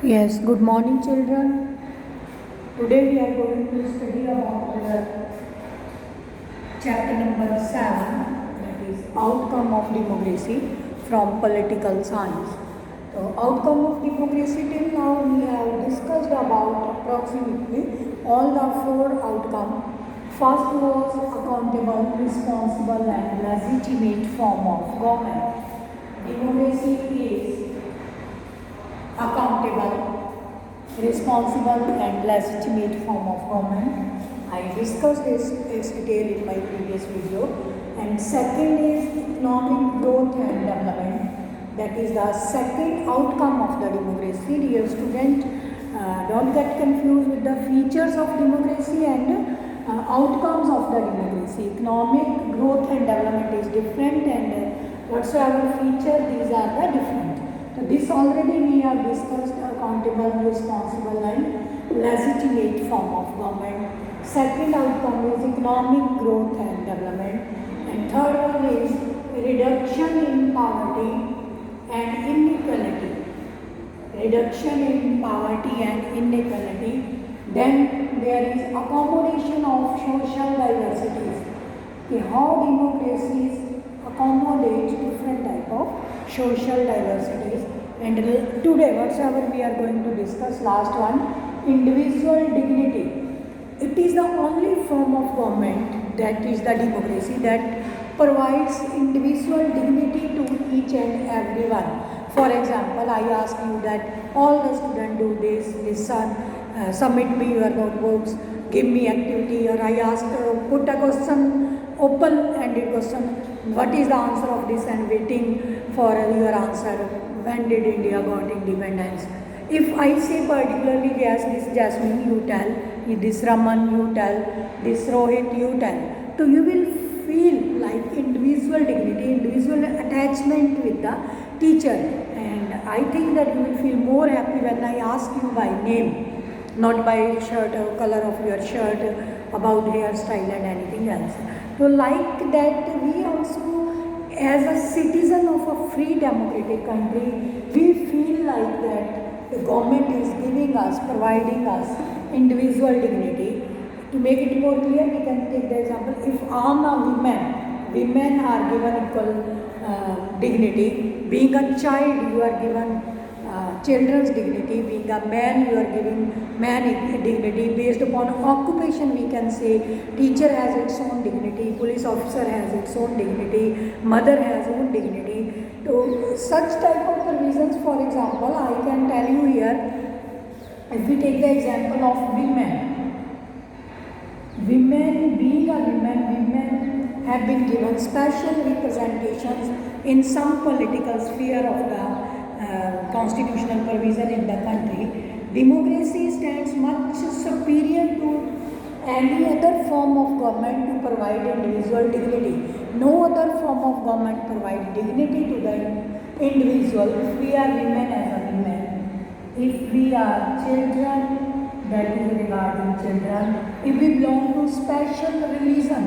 Yes, good morning, children. Today we are going to study about chapter number 7, that is outcome of democracy from political science. So, outcome of democracy till now we have discussed about approximately all the four outcomes. First was accountable, responsible, and legitimate form of government. Democracy is accountable, responsible and legitimate form of government. I discussed this in detail in my previous video. And second is economic growth and development. That is the second outcome of the democracy. Dear student, don't get confused with the features of democracy and outcomes of the democracy. Economic growth and development is different, and whatsoever feature, these are the different. So this already we have discussed accountable, responsible and legitimate form of government. Second outcome is economic growth and development. And third one is reduction in poverty and inequality. Reduction in poverty and inequality. Then there is accommodation of social diversities. Okay, how democracies accommodate different type of social diversities. And today whatsoever we are going to discuss, last one, individual dignity. It is the only form of government, that is the democracy, that provides individual dignity to each and everyone. For example, I ask you that all the students do this son, submit me your notebooks, give me activity, or I ask, put a question, open-ended question, what is the answer of this, and waiting for your answer. When did India got independence? If I say particularly, yes, this Jasmine you tell, this Raman you tell, this Rohit you tell, so you will feel like individual dignity, individual attachment with the teacher, and I think that you will feel more happy when I ask you by name, not by shirt or color of your shirt, about hairstyle and anything else. So like that, we also, as a citizen of a free democratic country, we feel like that the government is giving us, providing us individual dignity. To make it more clear, we can take the example, if I'm a women are given equal dignity. Being a child, you are given children's dignity. Being a man, you are giving man dignity. Based upon occupation, we can say teacher has its own dignity, police officer has its own dignity, mother has own dignity. So such type of provisions, for example, I can tell you here, if we take the example of women, being a women have been given special representations in some political sphere of the constitutional provision in the country. Democracy stands much superior to any other form of government to provide individual dignity. No other form of government provides dignity to the individual. If we are women as a women, if we are children, that is regarding children. If we belong to special religion,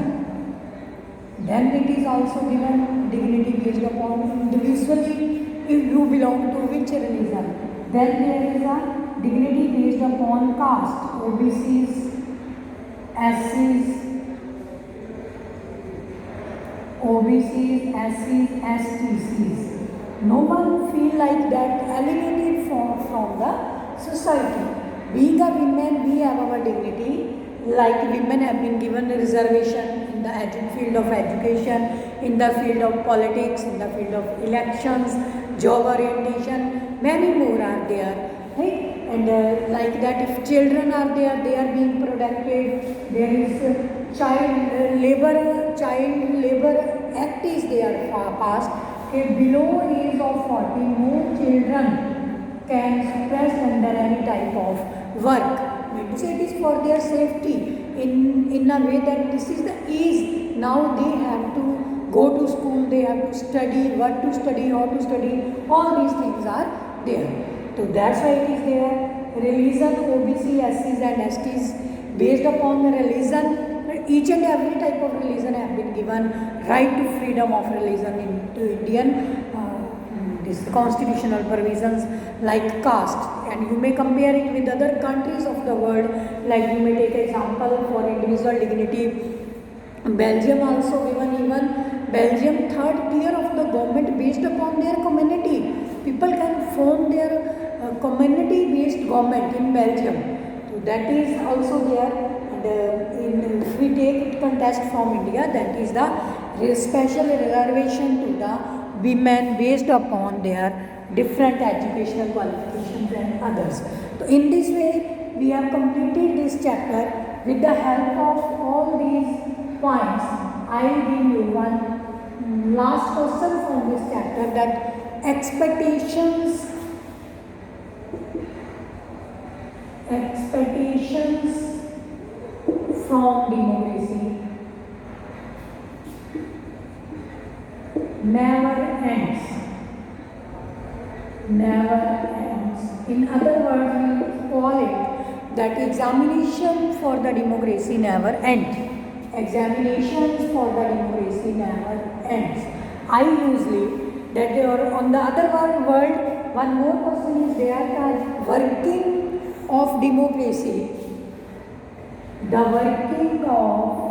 then it is also given dignity based upon individually. If you belong to which religion, then there is a dignity based upon caste, OBCs, SCs, STCs. No one feel like that alienated from the society. Being a women, we have our dignity. Like women have been given a reservation in the field of education, in the field of politics, in the field of elections, job orientation, many more are there, right? And like that, if children are there, they are being protected. There is child labor act is there passed. If below age of 40, no children can suppress under any type of work. Mean to say it is for their safety in a way that this is the ease. Now they have to go to school, they have to study, what to study, how to study, all these things are there. So that's why it is there. Religion, OBC, SCs and STs, based upon the religion, each and every type of religion have been given right to freedom of religion into Indian this constitutional provisions, like caste and and you may compare it with other countries of the world, like you may take example for individual dignity. Belgium also given, even Belgium third tier of the government based upon their community. People can form their community based government in Belgium, so that is also there. And if we take contest from India, that is the special reservation to the women based upon their different educational qualifications and others. So in this way we have completed this chapter. With the help of all these points, I will give you one last question from this chapter, that expectations from democracy never ends. In other words, we call it that examination for the democracy never ends. Examinations for the democracy never ends. I usually that on the other world, one more question is there, that working of democracy, the working of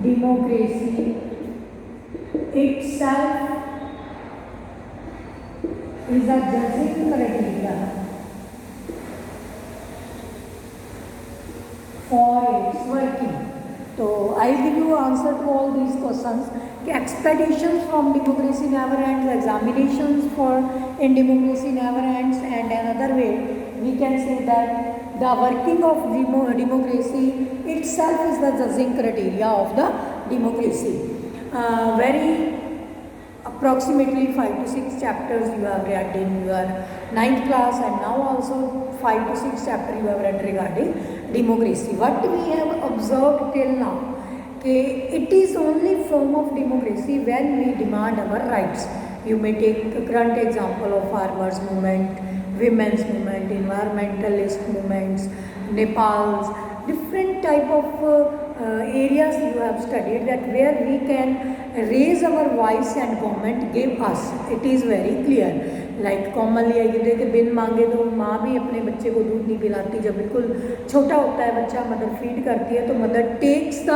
democracy itself is a judging criteria for its working. So I will give you answer to all these questions. Expectations from democracy never ends, examinations for in democracy never ends, and another way we can say that the working of democracy itself is the judging criteria of the democracy. Very approximately 5 to 6 chapters you have read in your 9th class, and now also 5 to 6 chapters you have read regarding democracy. What we have observed till now, it is only form of democracy when we demand our rights. You may take a current example of farmers movement, women's movement, environmentalist movements, Nepal's different type of areas you have studied, that where we can raise our voice and government give us. It is very clear. Like commonly I कहते हैं कि बिन मांगे तो माँ भी अपने बच्चे को दूध नहीं पिलाती. जब बिल्कुल छोटा होता है बच्चा, मदर फीड करती है, तो mother takes the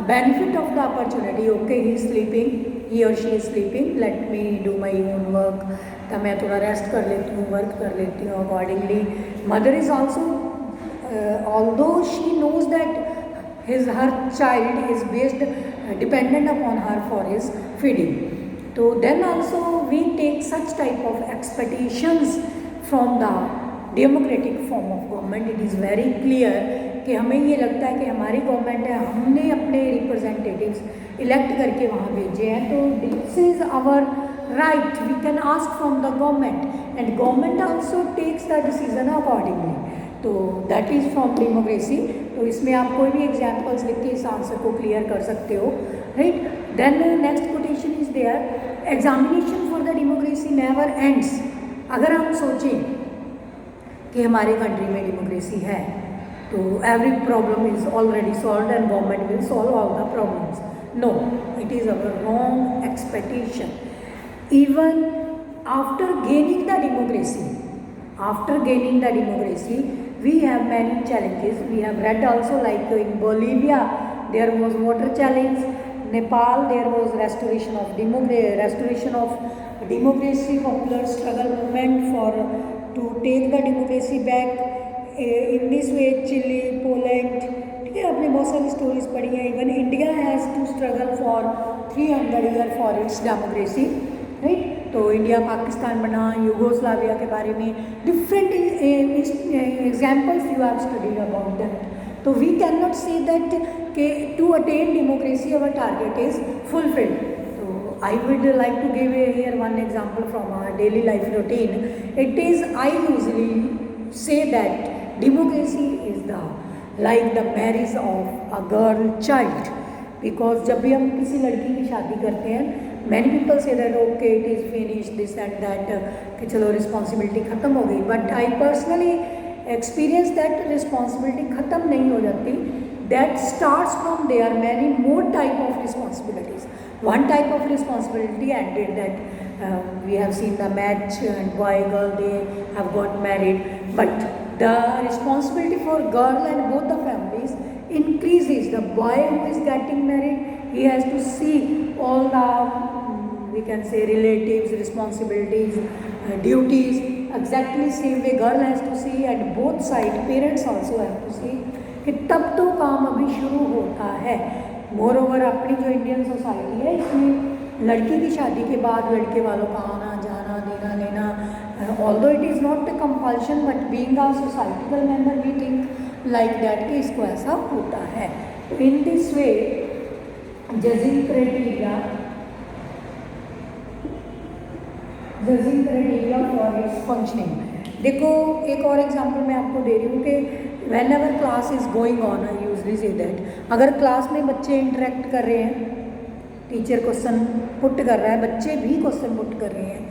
benefit of the opportunity. Okay, he is sleeping, he or she is sleeping, let me do my own work. तो मैं थोड़ा रेस्ट कर लेती हूँ, वर्क कर लेती हूँ. Accordingly mother is also, although she knows that her child is based dependent upon her for his feeding. So then also we take such type of expectations from the democratic form of government. It is very clear कि हमें ये लगता है कि हमारी government है, हमने अपने रिप्रेजेंटेटिव्स इलेक्ट करके वहाँ भेजे हैं, तो this is our right. We can ask from the government and government also takes the decision accordingly. तो दैट इज़ फ्रॉम डेमोक्रेसी. तो इसमें आप कोई भी एग्जाम्पल्स लिख के इस आंसर को क्लियर कर सकते हो, right. Then next quotation is there, examination for the democracy never ends. अगर हम सोचें कि हमारे कंट्री में डेमोक्रेसी है तो every problem is already solve and government will solve all the problems. No, it is our wrong expectation. Even after gaining the democracy, we have many challenges. We have read also, like in Bolivia there was water challenge, Nepal there was restoration of democracy, popular struggle movement for to take the democracy back. In this way Chile, Poland, ठीक है, आपने बहुत सारी stories पढ़ी हैं. Even India has to struggle for 300 year for its democracy, right. तो India Pakistan बना, Yugoslavia के बारे में different examples you have studied about that. तो we can not say that कि to attain democracy our target is fulfilled. तो I would like to give here one example from our daily life routine. It is, I usually say that democracy is the like the marriage of a girl child. Because जब भी हम किसी लड़की की शादी करते हैं, many people say that okay it is finish this and that, कि चलो रिस्पॉन्सिबिलिटी ख़त्म हो गई. But I personally experience that responsibility ख़त्म नहीं हो जाती. that starts from there many more type of responsibilities. One type of responsibility ended that we have seen the match and boy girl they have got married, but the responsibility for girl and both the families increases. The boy who is getting married, he has to see all the we can say relatives responsibilities, duties, exactly same way girl has to see, and both side parents also have to see कि तब तो काम अभी शुरू होता है. More over अपनी जो इंडियन सोसाइटी है इसमें लड़की की शादी के बाद लड़के वालों का आना जाना देना लेना, although it is not a compulsion but being a societical member we think like that कि इसको ऐसा होता है. In this way judging criteria for its functioning. देखो एक और एग्जांपल मैं आपको दे रही हूँ कि when ever class is going on I usually say that, अगर क्लास में बच्चे इंटरेक्ट कर रहे हैं, टीचर क्वेश्चन पुट कर रहा है, बच्चे भी क्वेश्चन पुट कर रहे हैं,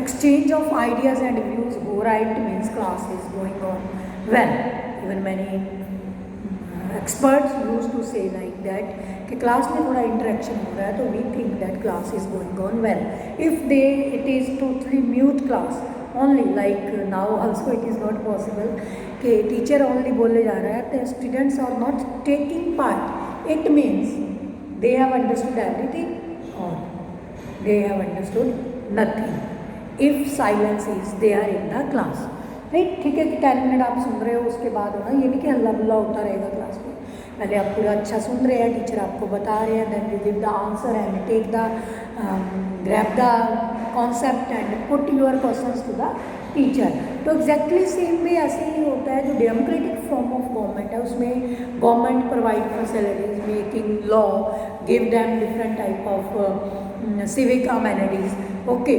exchange of ideas and views हो रहा है, it means class is going on well. Even many experts use to say like that कि क्लास में थोड़ा इंटरेक्शन हो रहा है तो we think that class is going on well. If they it is totally mute class only, like now also it is not possible कि teacher only बोले जा रहा है, तो students are not taking part, it means they have understood everything और they have understood nothing if silence is they are in the class. Right, ठीक है कि 10 मिनट आप सुन रहे हो उसके बाद होना ये नहीं कि हल्ला बुल्ला होता रहेगा क्लास में. पहले आप पूरा अच्छा सुन रहे हैं, टीचर आपको बता रहे हैं, then you give the answer and take the grab the concept and put your questions to the teacher. तो एग्जैक्टली सेम वे ऐसे ही होता है. जो डेमोक्रेटिक फॉर्म ऑफ गवर्नमेंट है उसमें government provide facilities, making law, give them different type of civic amenities. Okay,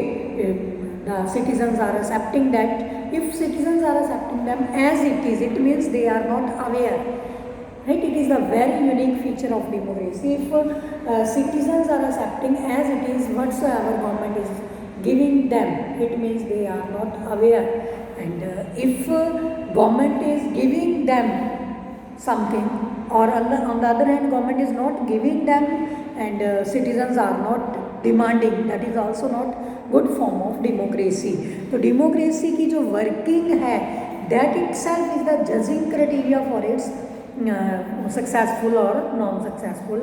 the citizens are accepting that. If citizens are accepting them as it is, it means they are not aware. Right? It is a very unique feature of democracy. If citizens are accepting as it is whatsoever government is giving them, it means they are not aware. And if government is giving them something, or on the other hand government is not giving them and citizens are not demanding, that is also not good form of democracy. तो democracy की जो working है that itself is the judging criteria for its successful और non successful.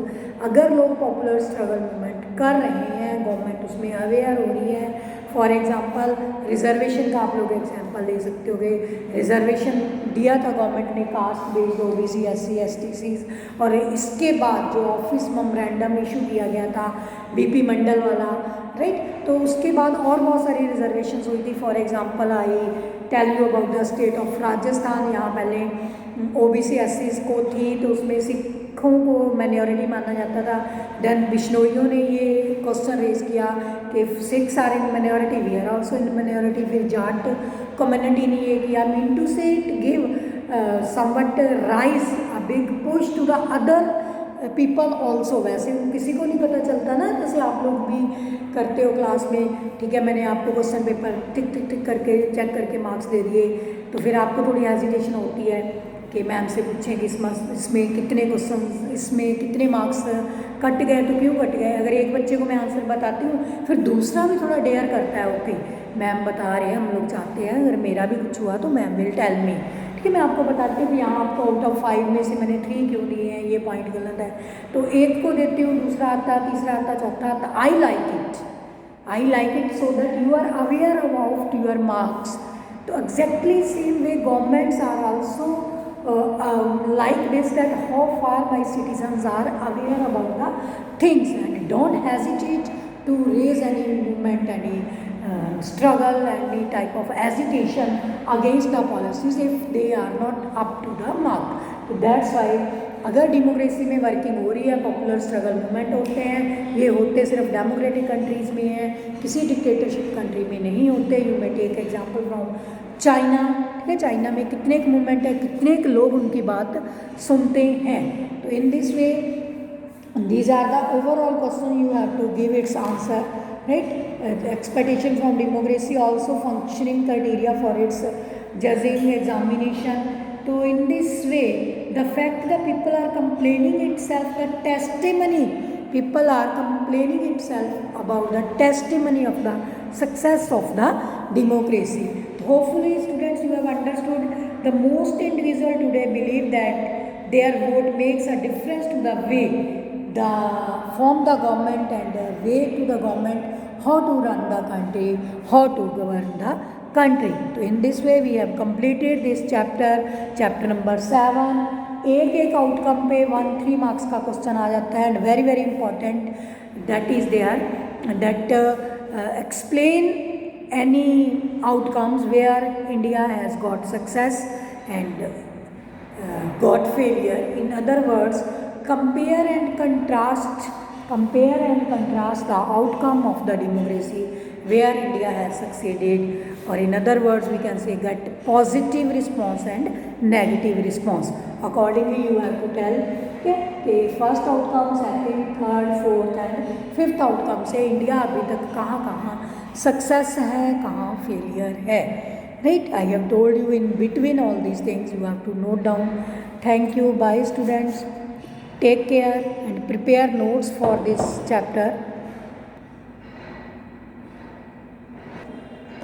अगर लोग popular struggle movement कर रहे हैं, गवर्नमेंट उसमें अवेयर हो रही है. फॉर एग्जांपल रिजर्वेशन का आप लोग एग्जांपल ले सकते हो. रिजर्वेशन दिया था गवर्नमेंट ने caste based OBC SC STC, और इसके बाद जो ऑफिस मेमोरेंडम इशू किया गया था बीपी मंडल वाला, राइट, तो उसके बाद और बहुत सारी रिजर्वेशन हुई थी. For example I tell you about the state of Rajasthan. यहाँ पहले ओबीसी एससीज को थी तो उसमें सिखों को माइनॉरिटी माना जाता था. देन बिश्नोइयों ने ये क्वेश्चन रेज किया कि Sikhs are in minority, we are also in minority. फिर जाट कम्युनिटी ने ये किया. Mean to say it give somewhat rise a big push to the other people also. वैसे किसी को नहीं पता चलता ना, जैसे आप लोग भी करते हो क्लास में, ठीक है मैंने आपको क्वेश्चन पेपर टिक टिक टिक करके चेक करके मार्क्स दे दिए, तो फिर आपको थोड़ी हेजिटेशन होती है कि मैम से पूछें कि इसमें कितने क्वेश्चन, इसमें कितने मार्क्स कट गए, तो क्यों कट गए. अगर एक बच्चे को मैं आंसर बताती हूँ फिर दूसरा भी थोड़ा डेयर करता है, ओके मैम बता रहे हैं, हम लोग चाहते हैं अगर मेरा भी कुछ हुआ तो मैम विल टेल मी. ठीक है, मैं आपको बताती हूँ कि यहाँ आपको आउट ऑफ 5 में से मैंने 3 क्यों दिए हैं, ये पॉइंट गलत है. तो एक को देती हूँ, दूसरा आता, तीसरा आता, चौथा आता. I like it so that you are aware about your marks. तो exactly same way governments are also like this, that how far my citizens are aware about the things, and don't hesitate to raise any movement, any struggle, any type of agitation against the policies if they are not up to the mark. So that's why अगर democracy में working हो रही है, popular struggle movement होते हैं, ये होते सिर्फ डेमोक्रेटिक कंट्रीज़ में हैं, किसी डिक्टेटरशिप कंट्री में नहीं होते. You may take example from China. ठीक है, चाइना में कितने एक मूवमेंट है, कितने एक लोग उनकी बात सुनते हैं. तो in this way these are the overall question you have to give its answer. Right, expectation from democracy also functioning criteria for its judging examination. तो in this way the fact that people are complaining itself, the testimony, people are complaining itself about the testimony of the success of the democracy. Hopefully students, you have understood the most individual today believe that their vote makes a difference to the way the form the government and the way to the government how to run the country, how to govern the country. So in this way we have completed this chapter number 7. एक outcome पे 1-3 marks का question आ जाता है and very very important that is there that explain any outcomes where India has got success and got failure. In other words, compare and contrast the outcome of the democracy where India has succeeded, or in other words we can say get positive response and negative response. Accordingly you have to tell okay, first outcome, second, third, fourth and fifth outcome से India अभी तक कहाँ कहाँ success है, कहाँ failure है. Right, I have told you in between all these things you have to note down. Thank you. Bye students. Take care and prepare notes for this chapter.